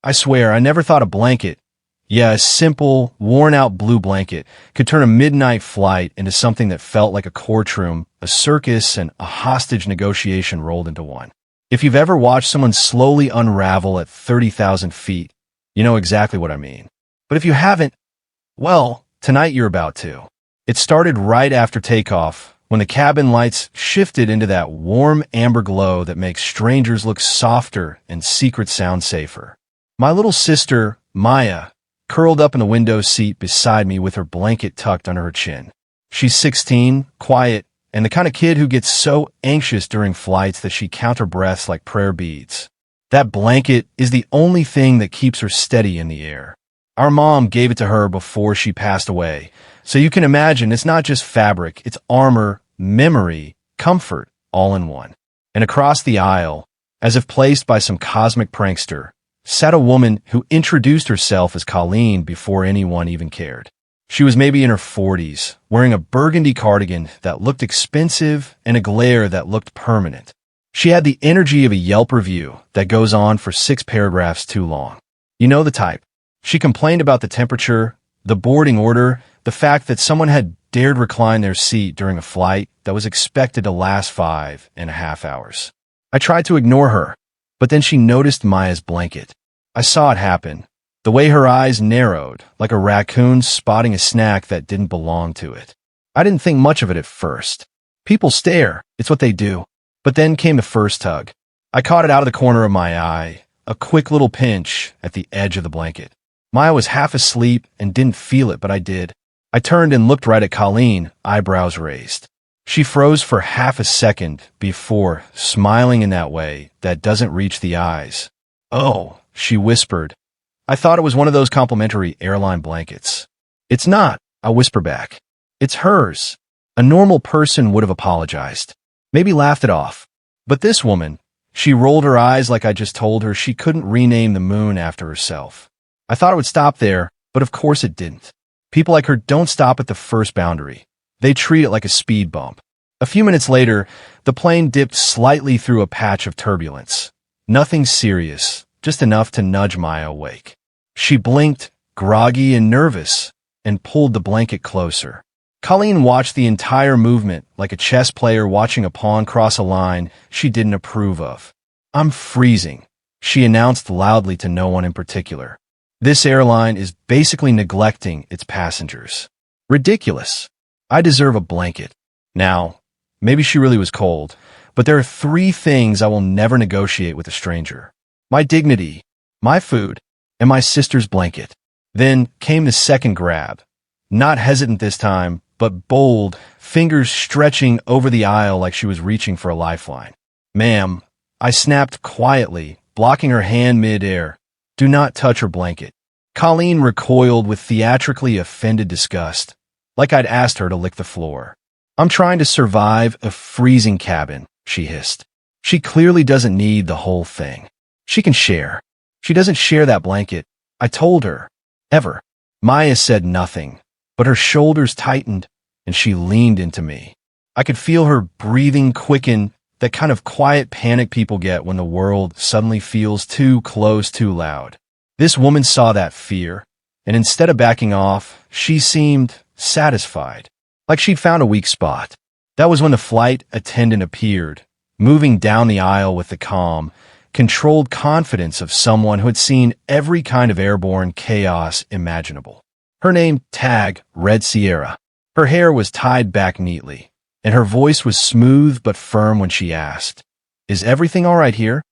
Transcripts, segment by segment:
I swear, I never thought a blanket, yeah, a simple, worn-out blue blanket, could turn a midnight flight into something that felt like a courtroom, a circus, and a hostage negotiation rolled into one. If you've ever watched someone slowly unravel at 30,000 feet, you know exactly what I mean. But if you haven't, well, tonight you're about to. It started right after takeoff, when the cabin lights shifted into that warm amber glow that makes strangers look softer and secrets sound safer. My little sister, Maya, curled up in the window seat beside me with her blanket tucked under her chin. She's 16, quiet, and the kind of kid who gets so anxious during flights that she counts her breaths like prayer beads. That blanket is the only thing that keeps her steady in the air. Our mom gave it to her before she passed away, so you can imagine it's not just fabric, it's armor, memory, comfort, all in one. And across the aisle, as if placed by some cosmic prankster, sat a woman who introduced herself as Colleen before anyone even cared. She was maybe in her 40s, wearing a burgundy cardigan that looked expensive and a glare that looked permanent. She had the energy of a Yelp review that goes on for 6 paragraphs too long. You know the type. She complained about the temperature, the boarding order, the fact that someone had dared recline their seat during a flight that was expected to last 5.5 hours. I tried to ignore her, but then she noticed Maya's blanket. I saw it happen, the way her eyes narrowed, like a raccoon spotting a snack that didn't belong to it. I didn't think much of it at first. People stare, it's what they do. But then came the first tug. I caught it out of the corner of my eye, a quick little pinch at the edge of the blanket. Maya was half asleep and didn't feel it, but I did. I turned and looked right at Colleen, eyebrows raised. She froze for half a second before smiling in that way that doesn't reach the eyes. "Oh," she whispered. "I thought it was one of those complimentary airline blankets." "It's not," I whisper back. "It's hers." A normal person would have apologized, maybe laughed it off. But this woman, she rolled her eyes like I just told her she couldn't rename the moon after herself. I thought it would stop there, but of course it didn't. People like her don't stop at the first boundary. They treat it like a speed bump. A few minutes later, the plane dipped slightly through a patch of turbulence. Nothing serious, just enough to nudge Maya awake. She blinked, groggy and nervous, and pulled the blanket closer. Colleen watched the entire movement like a chess player watching a pawn cross a line she didn't approve of. "I'm freezing," she announced loudly to no one in particular. "This airline is basically neglecting its passengers. Ridiculous. I deserve a blanket." Now, maybe she really was cold, but there are 3 things I will never negotiate with a stranger: my dignity, my food, and my sister's blanket. Then came the second grab. Not hesitant this time, but bold, fingers stretching over the aisle like she was reaching for a lifeline. "Ma'am," I snapped quietly, blocking her hand mid-air. "Do not touch her blanket." Colleen recoiled with theatrically offended disgust, like I'd asked her to lick the floor. "I'm trying to survive a freezing cabin," she hissed. "She clearly doesn't need the whole thing. She can share. She doesn't share that blanket. I told her. Ever." Maya said nothing, but her shoulders tightened, and she leaned into me. I could feel her breathing quicken, that kind of quiet panic people get when the world suddenly feels too close, too loud. This woman saw that fear, and instead of backing off, she seemed satisfied, like she'd found a weak spot. That was when the flight attendant appeared, moving down the aisle with the calm, controlled confidence of someone who had seen every kind of airborne chaos imaginable. Her name tag read Sierra. Her hair was tied back neatly, and her voice was smooth but firm when she asked, "Is everything all right here?"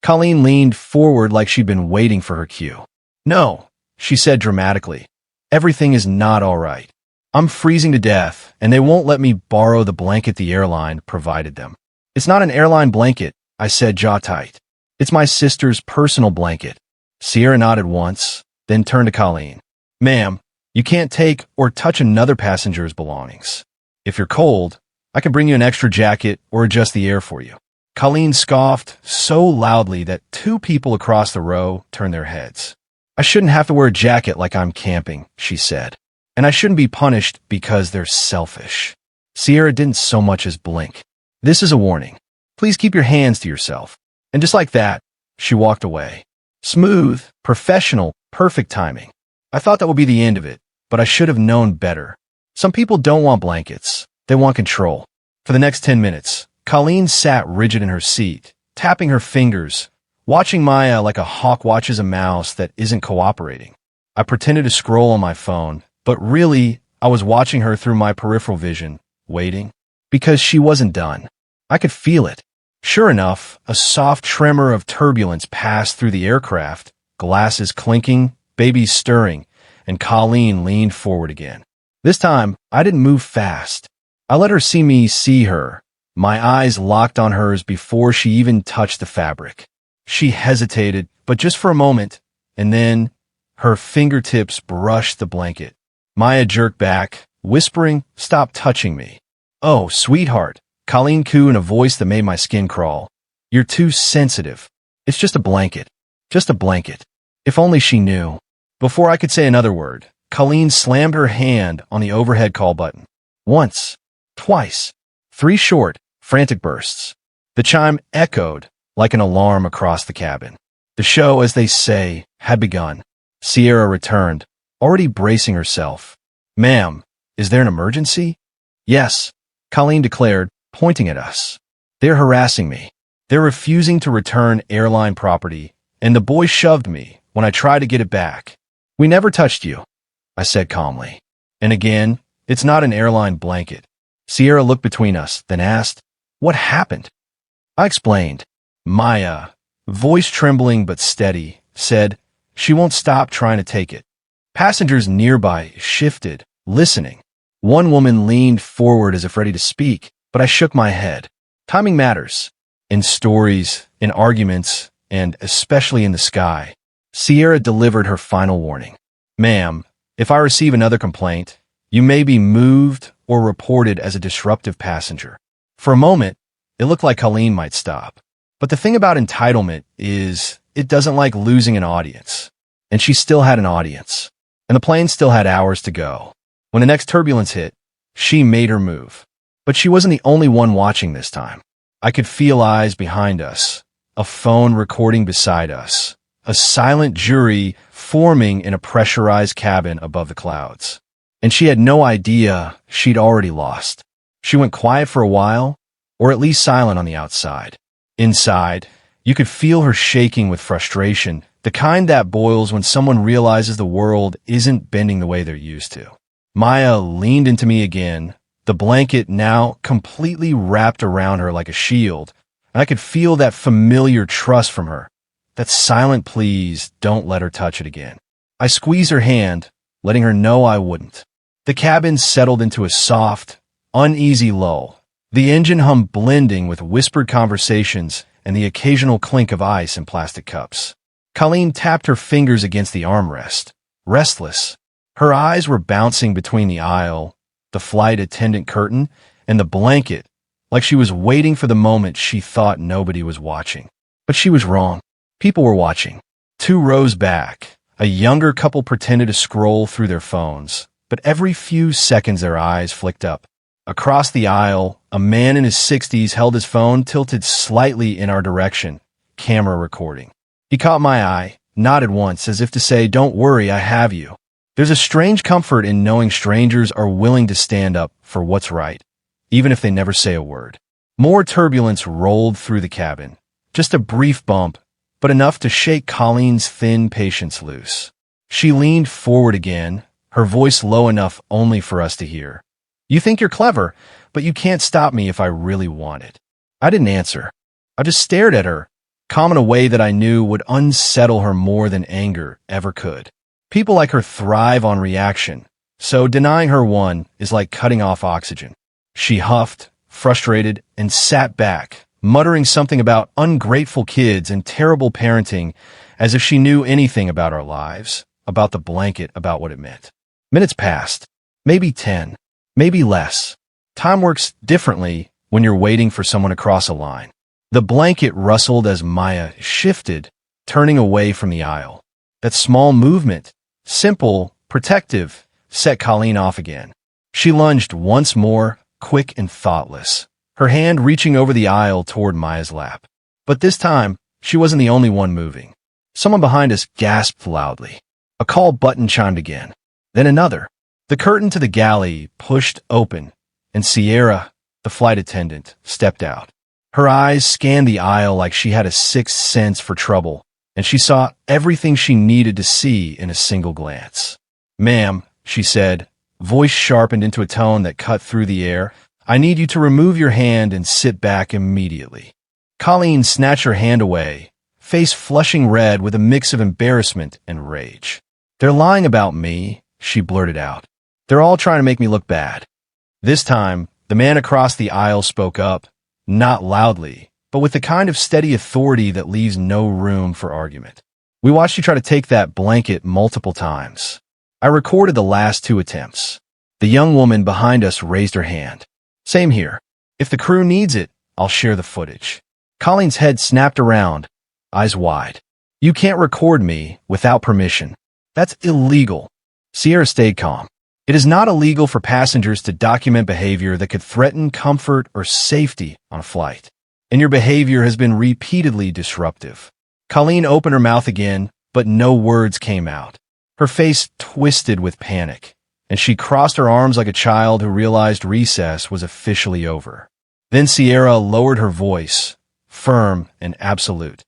Colleen leaned forward like she'd been waiting for her cue. "No," she said dramatically. "Everything is not all right. I'm freezing to death, and they won't let me borrow the blanket the airline provided them." "It's not an airline blanket," I said, jaw tight. "It's my sister's personal blanket." Sierra nodded once, then turned to Colleen. "Ma'am, you can't take or touch another passenger's belongings. If you're cold, I can bring you an extra jacket or adjust the air for you." Colleen scoffed so loudly that 2 people across the row turned their heads. "I shouldn't have to wear a jacket like I'm camping," she said. "And I shouldn't be punished because they're selfish." Sierra didn't so much as blink. "This is a warning. Please keep your hands to yourself." And just like that, she walked away. Smooth, professional, perfect timing. I thought that would be the end of it, but I should have known better. Some people don't want blankets. They want control. For the next 10 minutes, Colleen sat rigid in her seat, tapping her fingers, watching Maya like a hawk watches a mouse that isn't cooperating. I pretended to scroll on my phone, but really, I was watching her through my peripheral vision, waiting. Because she wasn't done. I could feel it. Sure enough, a soft tremor of turbulence passed through the aircraft, glasses clinking, babies stirring, and Colleen leaned forward again. This time, I didn't move fast. I let her see me see her, my eyes locked on hers before she even touched the fabric. She hesitated, but just for a moment, and then her fingertips brushed the blanket. Maya jerked back, whispering, "Stop touching me." "Oh, sweetheart," Colleen cooed in a voice that made my skin crawl. "You're too sensitive. It's just a blanket. Just a blanket." If only she knew. Before I could say another word, Colleen slammed her hand on the overhead call button. Once. Twice. 3 short, frantic bursts. The chime echoed like an alarm across the cabin. The show, as they say, had begun. Sierra returned, already bracing herself. "Ma'am, is there an emergency?" "Yes," Colleen declared, pointing at us. "They're harassing me. They're refusing to return airline property, and the boy shoved me when I tried to get it back." "We never touched you," I said calmly. "And again, it's not an airline blanket." Sierra looked between us, then asked, "What happened?" I explained. Maya, voice trembling but steady, said, "She won't stop trying to take it." Passengers nearby shifted, listening. One woman leaned forward as if ready to speak, but I shook my head. Timing matters. In stories, in arguments, and especially in the sky. Sierra delivered her final warning. "Ma'am, if I receive another complaint, you may be moved or reported as a disruptive passenger." For a moment, it looked like Colleen might stop. But the thing about entitlement is it doesn't like losing an audience. And she still had an audience. And the plane still had hours to go. When the next turbulence hit, she made her move. But she wasn't the only one watching this time. I could feel eyes behind us, a phone recording beside us, a silent jury forming in a pressurized cabin above the clouds. And she had no idea she'd already lost. She went quiet for a while, or at least silent on the outside. Inside, you could feel her shaking with frustration, the kind that boils when someone realizes the world isn't bending the way they're used to. Maya leaned into me again, the blanket now completely wrapped around her like a shield, and I could feel that familiar trust from her, that silent please don't let her touch it again. I squeezed her hand, letting her know I wouldn't. The cabin settled into a soft, uneasy lull, the engine hum blending with whispered conversations and the occasional clink of ice in plastic cups. Colleen tapped her fingers against the armrest, restless. Her eyes were bouncing between the aisle, the flight attendant curtain, and the blanket, like she was waiting for the moment she thought nobody was watching. But she was wrong. People were watching. 2 rows back, a younger couple pretended to scroll through their phones, but every few seconds their eyes flicked up. Across the aisle, a man in his 60s held his phone tilted slightly in our direction, camera recording. He caught my eye, nodded once as if to say, "Don't worry, I have you." There's a strange comfort in knowing strangers are willing to stand up for what's right, even if they never say a word. More turbulence rolled through the cabin. Just a brief bump, but enough to shake Colleen's thin patience loose. She leaned forward again, her voice low enough only for us to hear. "You think you're clever, but you can't stop me if I really want it." I didn't answer. I just stared at her, calm in a way that I knew would unsettle her more than anger ever could. People like her thrive on reaction, so denying her one is like cutting off oxygen. She huffed, frustrated, and sat back, muttering something about ungrateful kids and terrible parenting, as if she knew anything about our lives, about the blanket, about what it meant. Minutes passed, maybe 10, maybe less. Time works differently when you're waiting for someone to cross a line. The blanket rustled as Maya shifted, turning away from the aisle. That small movement, simple, protective, set Colleen off again. She lunged once more, quick and thoughtless, her hand reaching over the aisle toward Maya's lap. But this time, she wasn't the only one moving. Someone behind us gasped loudly. A call button chimed again. Then another. The curtain to the galley pushed open, and Sierra, the flight attendant, stepped out. Her eyes scanned the aisle like she had a sixth sense for trouble, and she saw everything she needed to see in a single glance. "Ma'am," she said, voice sharpened into a tone that cut through the air, "I need you to remove your hand and sit back immediately." Colleen snatched her hand away, face flushing red with a mix of embarrassment and rage. "They're lying about me," she blurted out. "They're all trying to make me look bad." This time, the man across the aisle spoke up, not loudly, but with the kind of steady authority that leaves no room for argument. "We watched you try to take that blanket multiple times. I recorded the last 2 attempts." The young woman behind us raised her hand. "Same here. If the crew needs it, I'll share the footage." Colleen's head snapped around, eyes wide. "You can't record me without permission. That's illegal." Sierra stayed calm. "It is not illegal for passengers to document behavior that could threaten comfort or safety on a flight. And your behavior has been repeatedly disruptive." Colleen opened her mouth again, but no words came out. Her face twisted with panic, and she crossed her arms like a child who realized recess was officially over. Then Sierra lowered her voice, firm and absolute.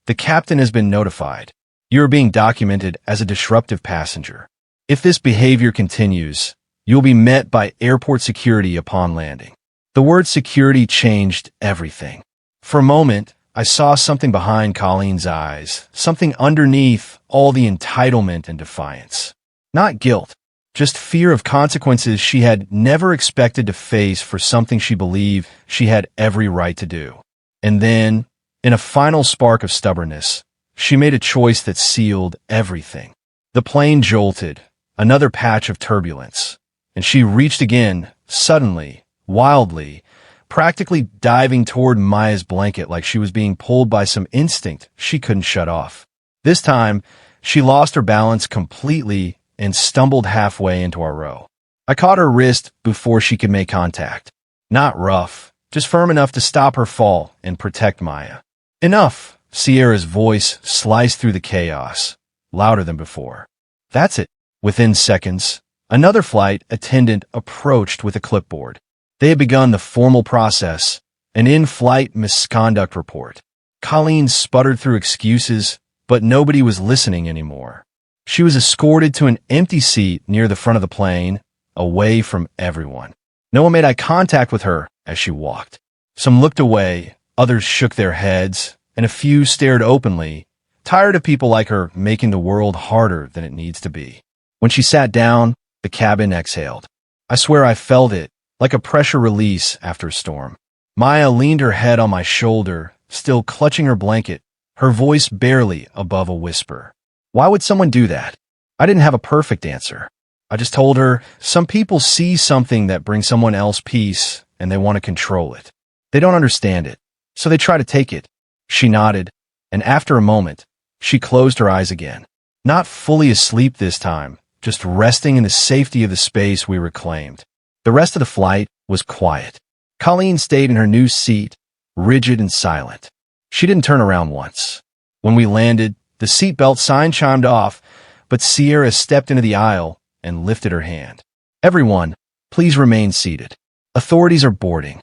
"The captain has been notified. You are being documented as a disruptive passenger. If this behavior continues, you will be met by airport security upon landing." The word security changed everything. For a moment, I saw something behind Colleen's eyes, something underneath all the entitlement and defiance. Not guilt, just fear of consequences she had never expected to face for something she believed she had every right to do. And then, in a final spark of stubbornness, she made a choice that sealed everything. The plane jolted, another patch of turbulence, and she reached again, suddenly, wildly, practically diving toward Maya's blanket like she was being pulled by some instinct she couldn't shut off. This time, she lost her balance completely and stumbled halfway into our row. I caught her wrist before she could make contact. Not rough, just firm enough to stop her fall and protect Maya. "Enough!" Sierra's voice sliced through the chaos, louder than before. "That's it." Within seconds, another flight attendant approached with a clipboard. They had begun the formal process, an in-flight misconduct report. Colleen sputtered through excuses, but nobody was listening anymore. She was escorted to an empty seat near the front of the plane, away from everyone. No one made eye contact with her as she walked. Some looked away, others shook their heads, and a few stared openly, tired of people like her making the world harder than it needs to be. When she sat down, the cabin exhaled. I swear I felt it, like a pressure release after a storm. Maya leaned her head on my shoulder, still clutching her blanket, her voice barely above a whisper. Why would someone do that? I didn't have a perfect answer. I just told her, some people see something that brings someone else peace, and they want to control it. They don't understand it, so they try to take it. She nodded, and after a moment, she closed her eyes again. Not fully asleep this time, just resting in the safety of the space we reclaimed. The rest of the flight was quiet. Colleen stayed in her new seat, rigid and silent. She didn't turn around once. When we landed, the seatbelt sign chimed off, but Sierra stepped into the aisle and lifted her hand. "Everyone, please remain seated. Authorities are boarding."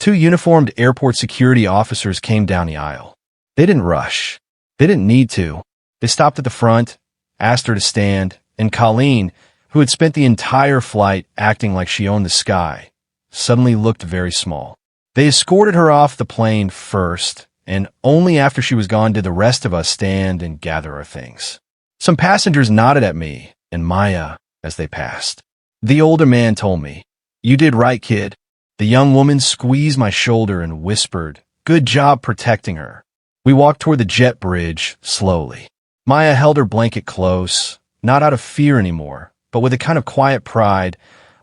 2 uniformed airport security officers came down the aisle. They didn't rush. They didn't need to. They stopped at the front, asked her to stand, and Colleen, who had spent the entire flight acting like she owned the sky, suddenly looked very small. They escorted her off the plane first, and only after she was gone did the rest of us stand and gather our things. Some passengers nodded at me and Maya as they passed. The older man told me, "You did right, kid." The young woman squeezed my shoulder and whispered, "Good job protecting her." We walked toward the jet bridge, slowly. Maya held her blanket close, not out of fear anymore, but with a kind of quiet pride,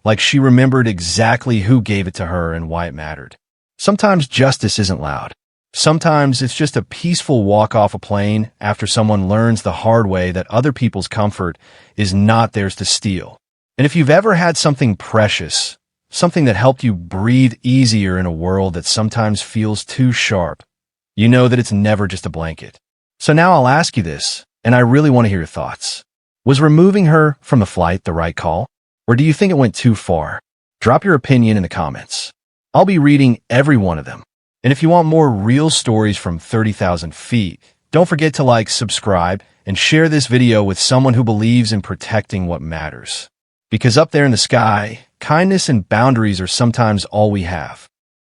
like she remembered exactly who gave it to her and why it mattered. Sometimes justice isn't loud. Sometimes it's just a peaceful walk off a plane after someone learns the hard way that other people's comfort is not theirs to steal. And if you've ever had something precious, something that helped you breathe easier in a world that sometimes feels too sharp, you know that it's never just a blanket. So now I'll ask you this. and I really want to hear your thoughts. Was removing her from the flight the right call? Or do you think it went too far? Drop your opinion in the comments. I'll be reading every one of them. And if you want more real stories from 30,000 feet, don't forget to like, subscribe, and share this video with someone who believes in protecting what matters. Because up there in the sky, kindness and boundaries are sometimes all we have.